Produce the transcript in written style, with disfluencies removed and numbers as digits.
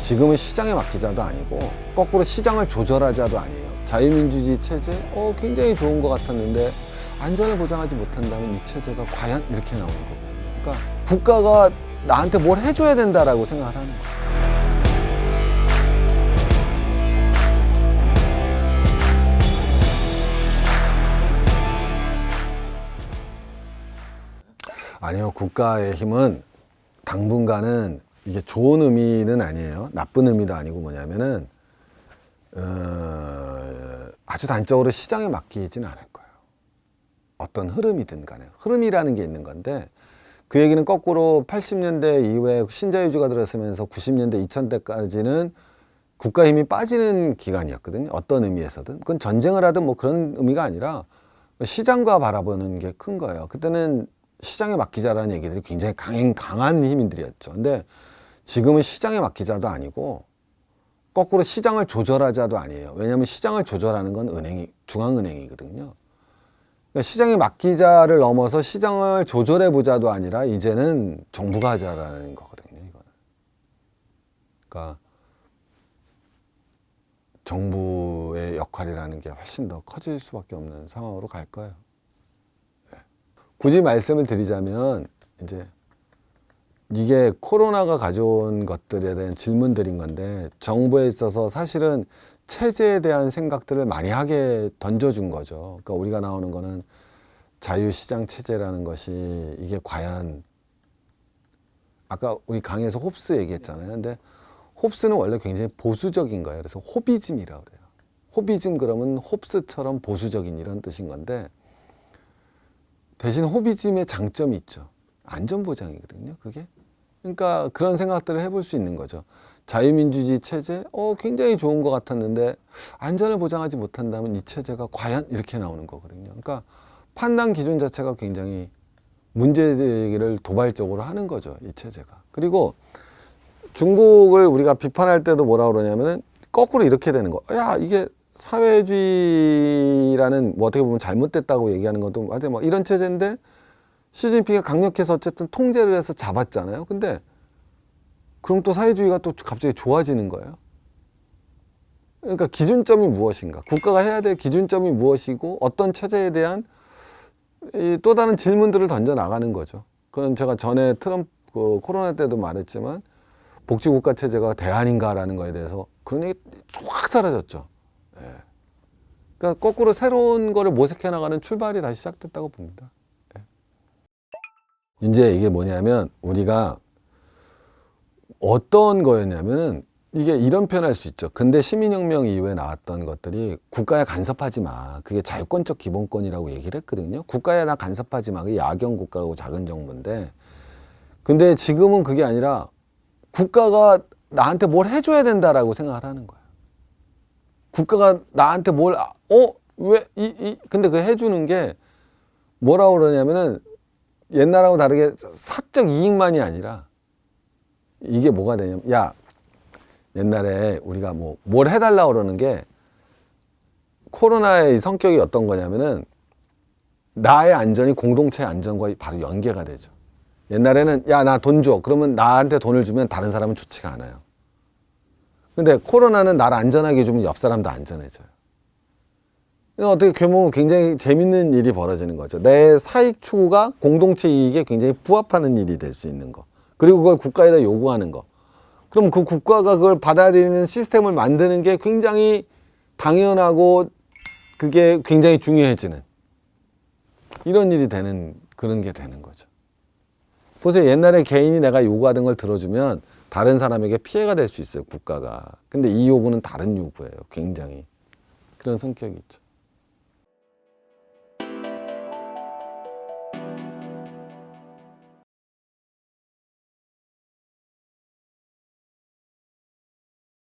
지금은 시장에 맡기자도 아니고 거꾸로 시장을 조절하자도 아니에요. 자유민주주의 체제 굉장히 좋은 것 같았는데 안전을 보장하지 못한다면 이 체제가 과연 이렇게 나오는 거거든요. 그러니까 국가가 나한테 뭘 해줘야 된다라고 생각을 하는 거예요. 아니요, 국가의 힘은 당분간은 이게 좋은 의미는 아니에요. 나쁜 의미도 아니고 뭐냐면은 아주 단적으로 시장에 맡기진 않을 거예요. 어떤 흐름이든 간에 흐름이라는 게 있는 건데 그 얘기는 거꾸로 80년대 이후에 신자유주의가 들어서면서 90년대 2000대까지는 국가 힘이 빠지는 기간이었거든요. 어떤 의미에서든 그건 전쟁을 하든 뭐 그런 의미가 아니라 시장과 바라보는 게 큰 거예요. 그때는 시장에 맡기자라는 얘기들이 굉장히 강한 힘들이었죠. 근데 지금은 시장에 맡기자도 아니고 거꾸로 시장을 조절하자도 아니에요. 왜냐하면 시장을 조절하는 건 중앙은행이거든요. 그러니까 시장에 맡기자를 넘어서 시장을 조절해 보자도 아니라 이제는 정부가 하자라는 거거든요. 이거는. 그러니까 정부의 역할이라는 게 훨씬 더 커질 수밖에 없는 상황으로 갈 거예요. 굳이 말씀을 드리자면 이제 이게 코로나가 가져온 것들에 대한 질문들인 건데 정부에 있어서 사실은 체제에 대한 생각들을 많이 하게 던져준 거죠. 그러니까 우리가 나오는 거는 자유시장 체제라는 것이 이게 과연 아까 우리 강의에서 홉스 얘기했잖아요. 근데 홉스는 원래 굉장히 보수적인 거예요. 그래서 호비즘이라고 그래요. 호비즘 그러면 홉스처럼 보수적인 이런 뜻인 건데 대신 호비즘의 장점이 있죠. 안전보장이거든요, 그게. 그러니까 그런 생각들을 해볼 수 있는 거죠. 자유민주주의 체제, 굉장히 좋은 것 같았는데 안전을 보장하지 못한다면 이 체제가 과연 이렇게 나오는 거거든요. 그러니까 판단 기준 자체가 굉장히 문제제기를 도발적으로 하는 거죠, 이 체제가. 그리고 중국을 우리가 비판할 때도 뭐라 그러냐면은 거꾸로 이렇게 되는 거. 야, 이게 사회주의라는 뭐 어떻게 보면 잘못됐다고 얘기하는 것도 뭐 이런 체제인데 시진핑이 강력해서 어쨌든 통제를 해서 잡았잖아요. 근데 그럼 또 사회주의가 또 갑자기 좋아지는 거예요. 그러니까 기준점이 무엇인가? 국가가 해야 될 기준점이 무엇이고 어떤 체제에 대한 또 다른 질문들을 던져 나가는 거죠. 그건 제가 전에 트럼프 코로나 때도 말했지만 복지국가 체제가 대안인가라는 거에 대해서 그런 얘기 확 사라졌죠. 예. 그러니까 거꾸로 새로운 거를 모색해 나가는 출발이 다시 시작됐다고 봅니다. 예. 이제 이게 뭐냐면 우리가 어떤 거였냐면은 이게 이런 표현할 수 있죠. 근대 시민혁명 이후에 나왔던 것들이 국가에 간섭하지 마. 그게 자유권적 기본권이라고 얘기를 했거든요. 국가에 나 간섭하지 마. 그게 야경 국가고 작은 정부인데 근데 지금은 그게 아니라 국가가 나한테 뭘 해줘야 된다라고 생각을 하는 거예요. 국가가 나한테 근데 그 해주는 게 뭐라고 그러냐면은 옛날하고 다르게 사적 이익만이 아니라 이게 뭐가 되냐면, 야, 옛날에 우리가 뭘 해달라고 그러는 게 코로나의 성격이 어떤 거냐면은 나의 안전이 공동체의 안전과 바로 연계가 되죠. 옛날에는 야, 나 돈 줘. 그러면 나한테 돈을 주면 다른 사람은 좋지가 않아요. 근데 코로나는 나를 안전하게 해주면 옆 사람도 안전해져요. 어떻게 보면 굉장히 재밌는 일이 벌어지는 거죠. 내 사익 추구가 공동체 이익에 굉장히 부합하는 일이 될 수 있는 거. 그리고 그걸 국가에다 요구하는 거. 그럼 그 국가가 그걸 받아들이는 시스템을 만드는 게 굉장히 당연하고 그게 굉장히 중요해지는 이런 일이 되는 그런 게 되는 거죠. 보세요. 옛날에 개인이 내가 요구하던 걸 들어주면 다른 사람에게 피해가 될 수 있어요, 국가가. 근데 이 요구는 다른 요구예요. 굉장히. 그런 성격이 있죠.